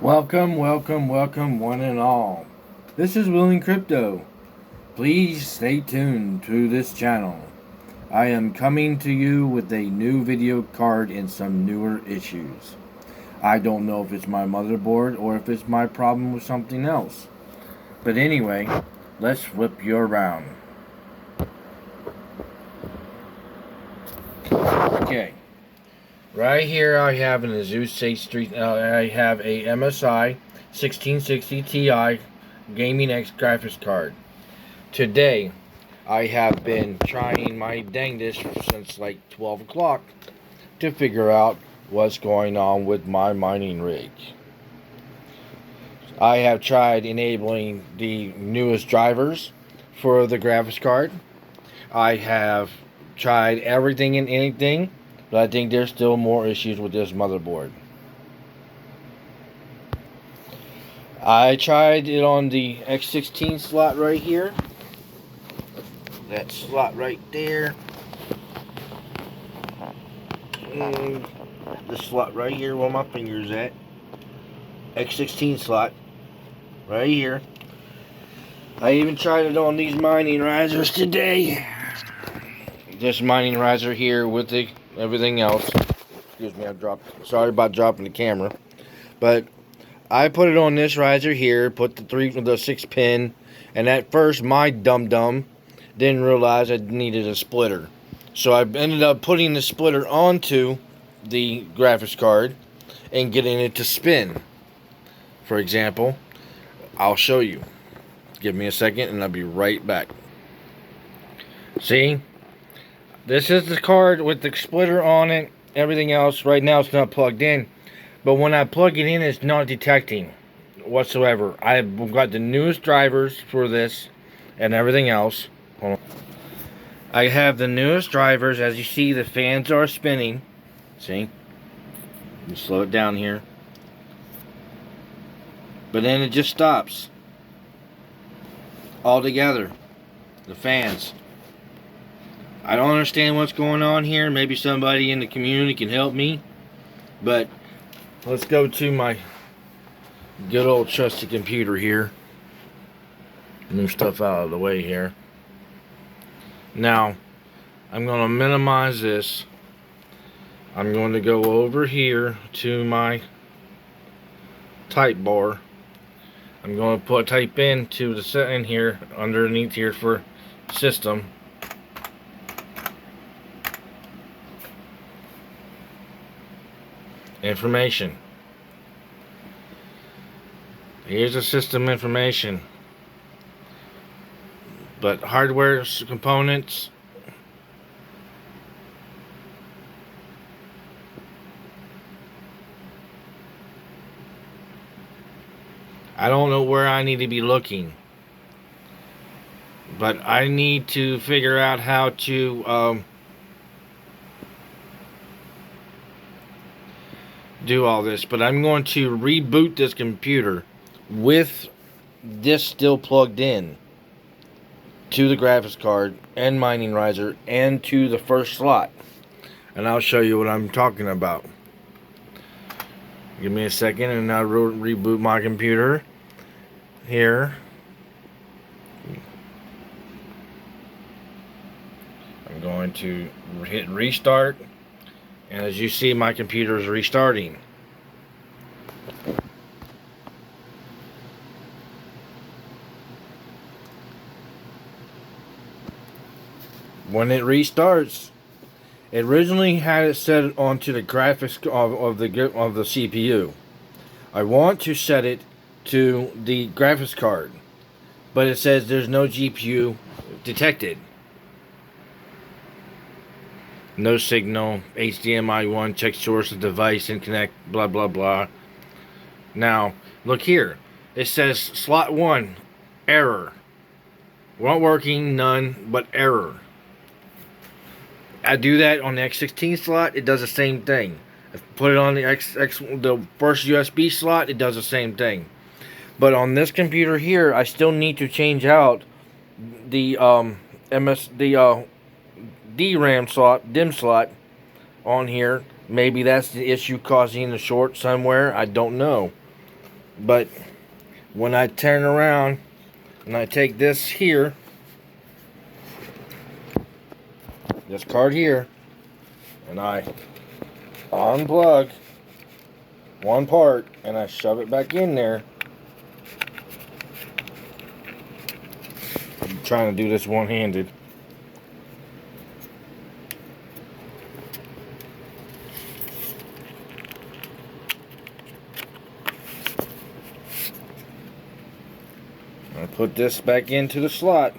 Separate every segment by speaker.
Speaker 1: Welcome, welcome, welcome, one and all. This is Willing Crypto. Please stay tuned to this channel. I am coming to you with a new video card and some newer issues. I don't know if it's my motherboard or if it's my problem with something else. But anyway, let's flip you around. Okay. Right here I have an asus I have a MSI 1660 Ti Gaming X graphics card. Today, I have been trying my dangest since like 12 o'clock to figure out what's going on with my mining rig. I have tried enabling the newest drivers for the graphics card. I have tried everything and anything, but I think there's still more issues with this motherboard. I tried it on the X16 slot right here. That slot right there. And the slot right here where my finger's at. X16 slot. Right here. I even tried it on these mining risers today. This mining riser here with everything else. Excuse me, sorry about dropping the camera. But I put it on this riser here, put the 6 pin, and at first my dum-dum didn't realize I needed a splitter. So I ended up putting the splitter onto the graphics card and getting it to spin. For example, I'll show you. Give me a second and I'll be right back. See? This is the card with the splitter on it. Everything else, right now it's not plugged in. But when I plug it in, it's not detecting whatsoever. I've got the newest drivers for this and everything else. I have the newest drivers. As you see, the fans are spinning. See? Let me slow it down here. But then it just stops. Altogether. The fans. I don't understand what's going on here. Maybe somebody in the community can help me. But let's go to my good old trusty computer here. Move stuff out of the way here. Now, I'm going to minimize this. I'm going to go over here to my type bar. I'm going to type into the setting here underneath here for system. Information. Here's the system information. But hardware components. I don't know where I need to be looking. But I need to figure out how to do all this. But I'm going to reboot this computer with this still plugged in to the graphics card and mining riser and to the first slot, and I'll show you what I'm talking about. Give me a second and I'll reboot my computer here. I'm going to hit restart, and as you see, my computer is restarting. When it restarts, it originally had it set onto the graphics of the CPU. I want to set it to the graphics card, but it says there's no GPU detected. No signal, HDMI 1, check source of device and connect, blah blah blah. Now, look here. It says slot 1, error. Not working, none, but error. I do that on the X16 slot, it does the same thing. I put it on the the first USB slot, it does the same thing. But on this computer here, I still need to change out the DRAM slot, DIMM slot on here. Maybe that's the issue causing the short somewhere, I don't know. But when I turn around and I take this here, this card here, and I unplug one part and I shove it back in there. I'm trying to do this one-handed. I put this back into the slot.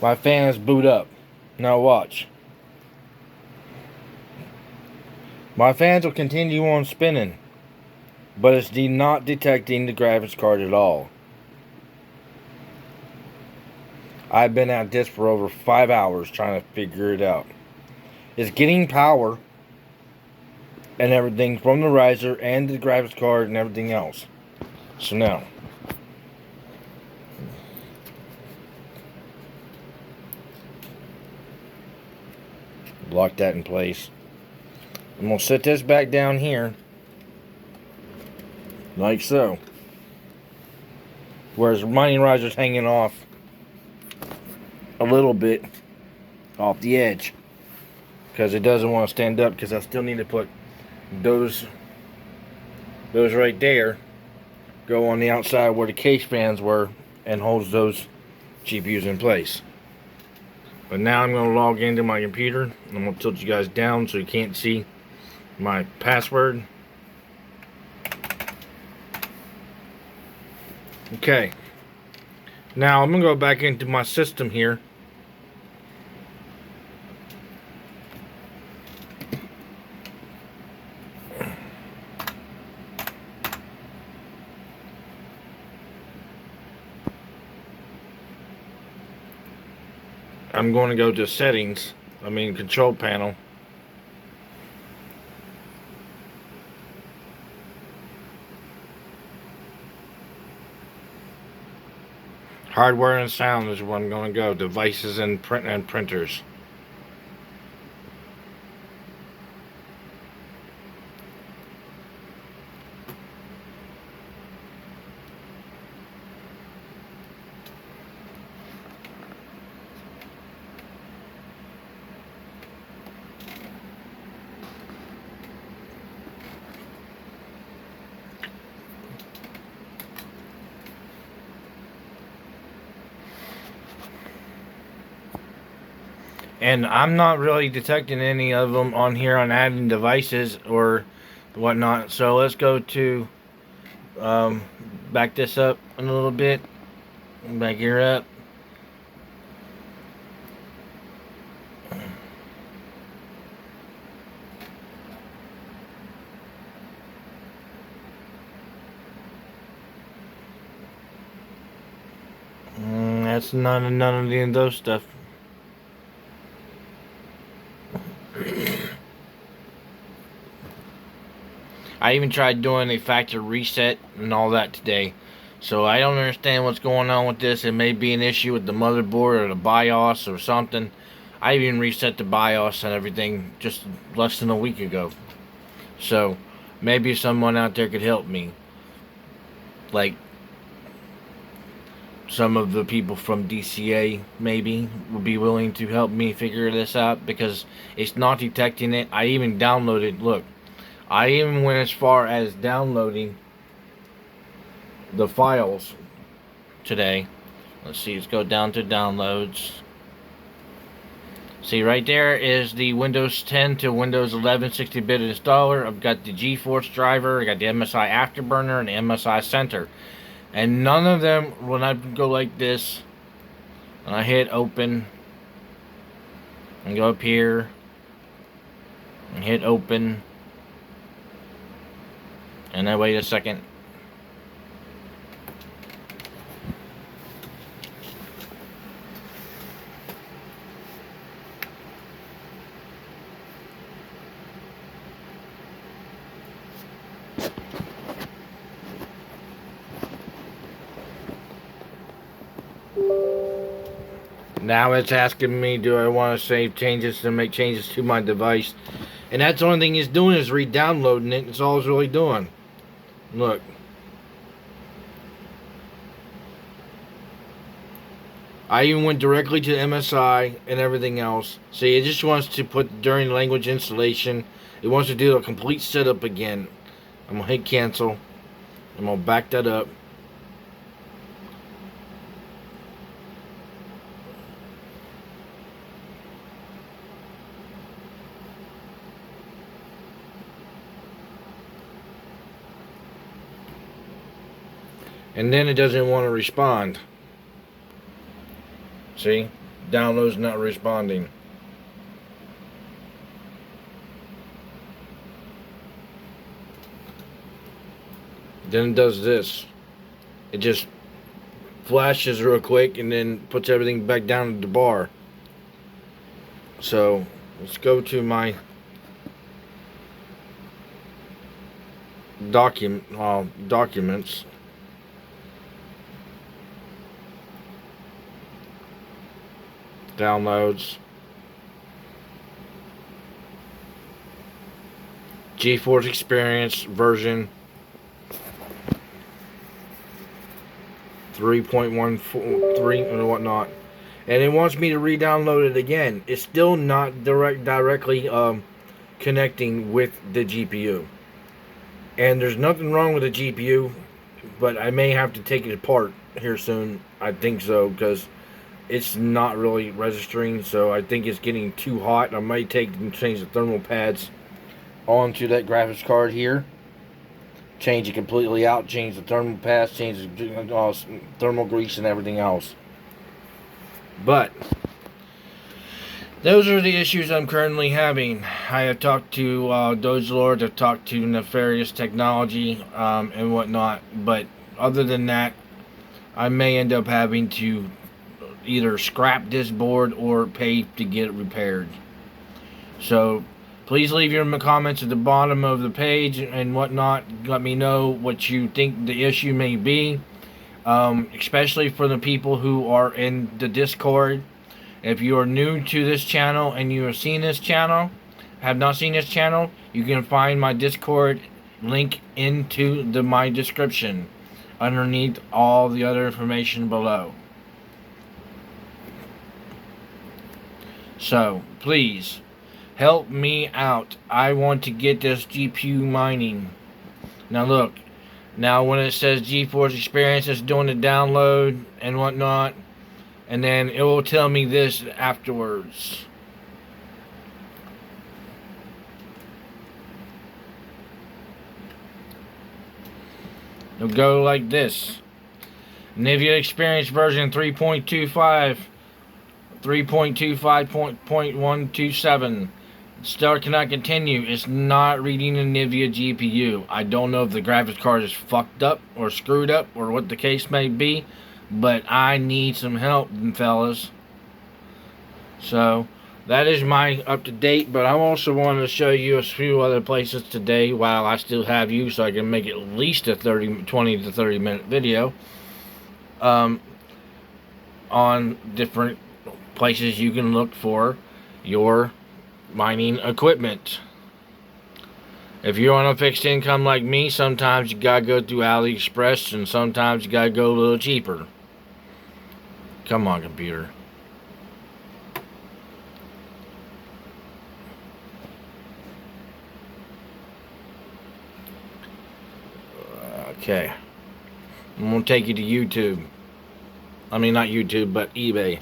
Speaker 1: My fan is boot up. Now watch. My fans will continue on spinning, but it's not detecting the graphics card at all. I've been at this for over 5 hours trying to figure it out. It's getting power and everything from the riser and the graphics card and everything else. So now, lock that in place. I'm going to set this back down here, like so. Whereas the mining riser's hanging off a little bit off the edge, because it doesn't want to stand up, because I still need to put those right there go on the outside where the case fans were and holds those GPUs in place. But now I'm going to log into my computer. I'm going to tilt you guys down so you can't see my password. Okay. Now I'm going to go back into my system here. I'm going to go to settings, control panel. Hardware and sound is where I'm going to go. Devices and printers. And I'm not really detecting any of them on here on adding devices or whatnot. So let's go to back this up a little bit. Back here up. That's none of those stuff. I even tried doing a factory reset and all that today. So I don't understand what's going on with this. It may be an issue with the motherboard or the BIOS or something. I even reset the BIOS and everything just less than a week ago. So maybe someone out there could help me. Like some of the people from DCA maybe would be willing to help me figure this out, because it's not detecting it. I even downloaded, look, I even went as far as downloading the files today. Let's see, let's go down to downloads. See, right there is the Windows 10 to Windows 11 60-bit installer. I've got the GeForce driver, I got the MSI Afterburner and the MSI Center. And none of them, when I go like this, and I hit open, and go up here, and hit open, and then wait a second. Now it's asking me, do I want to save changes to make changes to my device? And that's the only thing it's doing is re-downloading it. That's all it's really doing. Look. I even went directly to MSI and everything else. See, it just wants to put during language installation. It wants to do a complete setup again. I'm going to hit cancel. I'm going to back that up. And then it doesn't want to respond. See? Download's not responding. Then it does this. It just flashes real quick and then puts everything back down to the bar. So let's go to my documents. Downloads. GeForce Experience version 3.13 and whatnot, and it wants me to re-download it again. It's still not directly connecting with the GPU, and there's nothing wrong with the GPU, but I may have to take it apart here soon. I think so, because it's not really registering, so I think it's getting too hot. I might take and change the thermal pads onto that graphics card here, change it completely out, change the thermal pads, change the thermal grease and everything else. But those are the issues I'm currently having. I have talked to Doge Lord, I've talked to Nefarious Technology and whatnot, but other than that, I may end up having to either scrap this board or pay to get it repaired. So please leave your comments at the bottom of the page and whatnot. Let me know what you think the issue may be, especially for the people who are in the Discord. If you are new to this channel and you have seen this channel, have not seen this channel, you can find my Discord link into my description underneath all the other information below. So please help me out. I want to get this GPU mining. Now look, now when it says GeForce Experience, it's doing the download and whatnot, and then it will tell me this afterwards. It'll go like this: NVIDIA Experience version 3.25, 3.25.127. Still cannot continue. It's not reading a NVIDIA GPU. I don't know if the graphics card is fucked up or screwed up or what the case may be, but I need some help, fellas. So that is my up to date, but I also wanted to show you a few other places today while I still have you, so I can make at least a 20 to 30 minute video on different places you can look for your mining equipment. If you're on a fixed income like me, sometimes you gotta go through AliExpress, and sometimes you gotta go a little cheaper. Come on, computer. Okay, I'm gonna take you to YouTube. I mean, not YouTube, but eBay.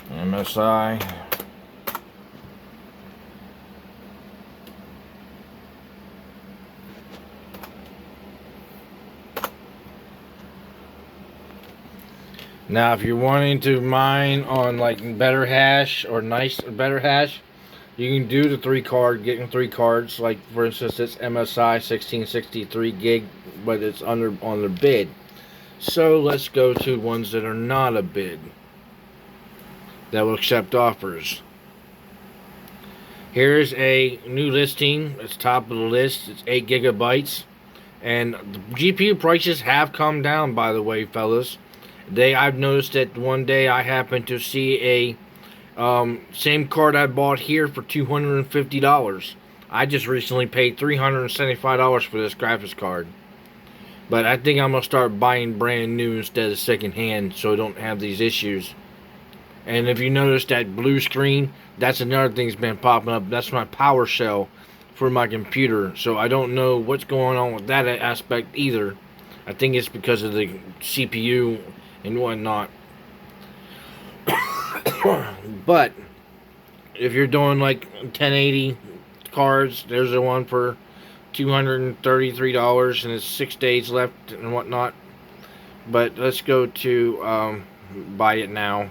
Speaker 1: MSI. Now, if you're wanting to mine on like better hash or better hash, You can do the 3 card, getting 3 cards. Like for instance, it's MSI 1663 gig, but it's on the bid. So let's go to ones that are not a bid, that will accept offers. Here's a new listing. It's top of the list. It's 8 gigabytes. And the GPU prices have come down, by the way, fellas. I've noticed that one day I happened to see a same card I bought here for $250. I just recently paid $375 for this graphics card. But I think I'm going to start buying brand new instead of secondhand so I don't have these issues. And if you notice that blue screen, that's another thing that's been popping up. That's my power shell for my computer. So I don't know what's going on with that aspect either. I think it's because of the CPU and whatnot. But if you're doing like 1080 cards, there's the one for $233 and it's 6 days left and whatnot. But let's go to buy it now.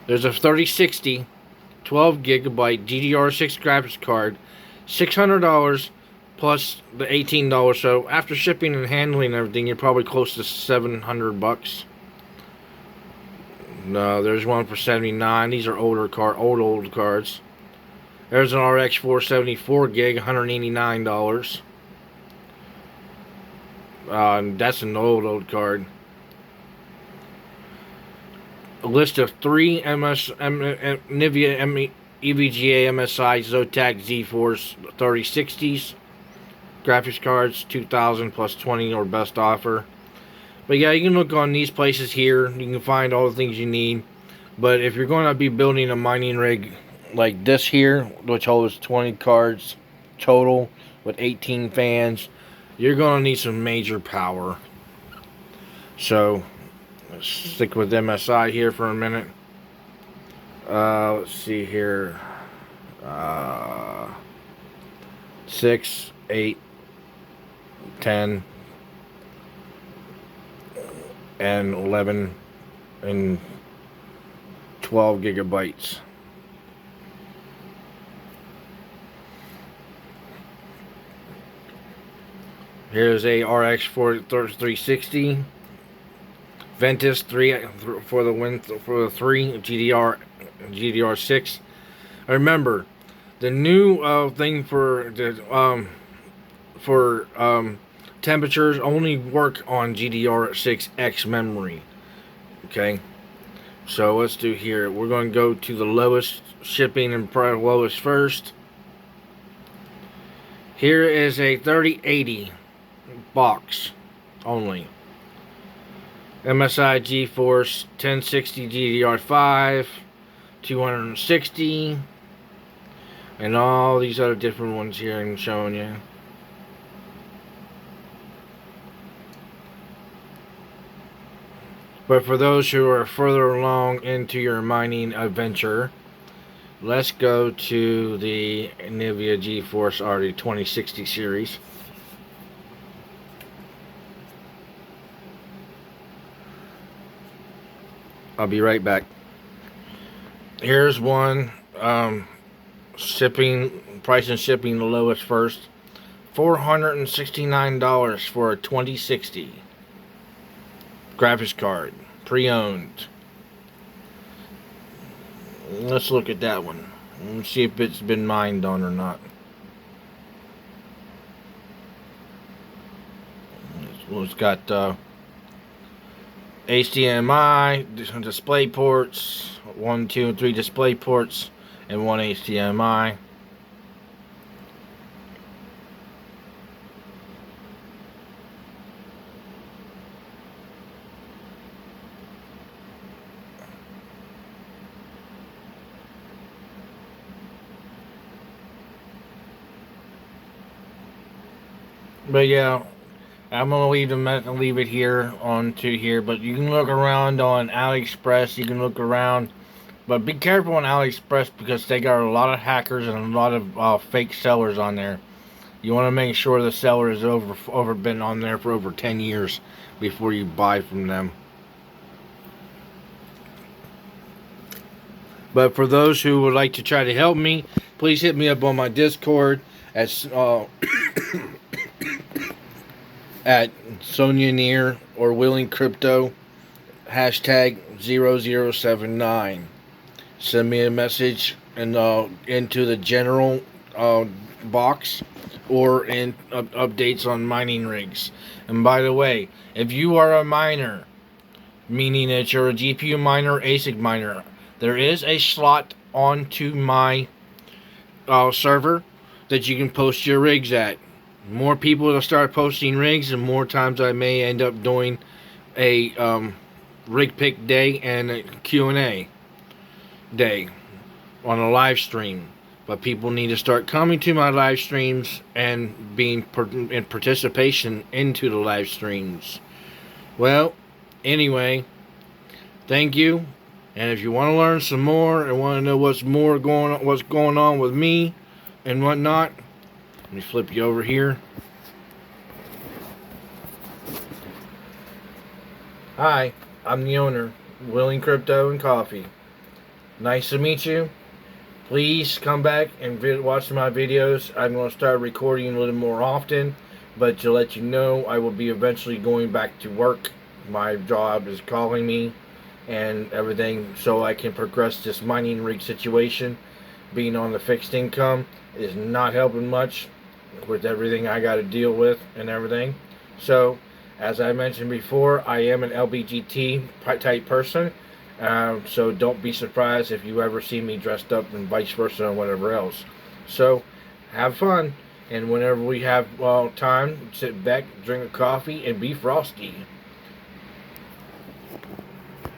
Speaker 1: There's a 3060 12 gigabyte DDR6 graphics card, $600 plus the $18. So after shipping and handling and everything, you're probably close to $700. No, there's one for $79. These are old cards. There's an RX 474 gig, $189. That's an old card. A list of 3 NVIDIA EVGA MSI Zotac Z-Force 3060s graphics cards, $2,000 plus $20 or best offer. But yeah, you can look on these places here. You can find all the things you need. But if you're going to be building a mining rig like this here, which holds 20 cards total with 18 fans, you're going to need some major power. So let's stick with MSI here for a minute. Let's see here. 6, 8, 10, and 11, and 12 gigabytes. Here's a RX 360 Ventus 3 for the 3 GDR6. Remember, the new thing for the temperatures only work on GDR6X memory. Okay, so let's do here. We're going to go to the lowest shipping and lowest first. Here is a 3080 box only. MSI GeForce 1060 GDR5, 260, and all these other different ones here I'm showing you. But for those who are further along into your mining adventure, let's go to the NVIDIA GeForce RT 2060 series. I'll be right back. Here's one. Shipping price and shipping the lowest first. $469 for a 2060 graphics card, pre-owned. Let's look at that one. Let's see if it's been mined on or not. Well, it's got HDMI, display ports, 1, 2, and 3 display ports, and 1 HDMI. But yeah, I'm gonna leave it here onto here. But you can look around on AliExpress. You can look around, but be careful on AliExpress because they got a lot of hackers and a lot of fake sellers on there. You want to make sure the seller has been on there for over 10 years before you buy from them. But for those who would like to try to help me, please hit me up on my Discord at at Sonia Near or Willing Crypto hashtag 0079. Send me a message and into the general box or in updates on mining rigs. And by the way, if you are a miner, meaning that you're a GPU miner or ASIC miner, there is a slot onto my server that you can post your rigs at. More people will start posting rigs, and more times I may end up doing a rig pick day and a Q&A day on a live stream. But people need to start coming to my live streams and being in participation into the live streams. Well, anyway, thank you. And if you want to learn some more and want to know what's going on with me and whatnot, let me flip you over here. Hi, I'm the owner, Willing Crypto and Coffee. Nice to meet you. Please come back and watch my videos. I'm going to start recording a little more often, but to let you know, I will be eventually going back to work. My job is calling me and everything, so I can progress this mining rig situation. Being on the fixed income is not helping much with everything I got to deal with and everything. So, as I mentioned before, I am an LBGT type person. So don't be surprised if you ever see me dressed up and vice versa and whatever else. So have fun, and whenever we have time, sit back, drink a coffee, and be frosty.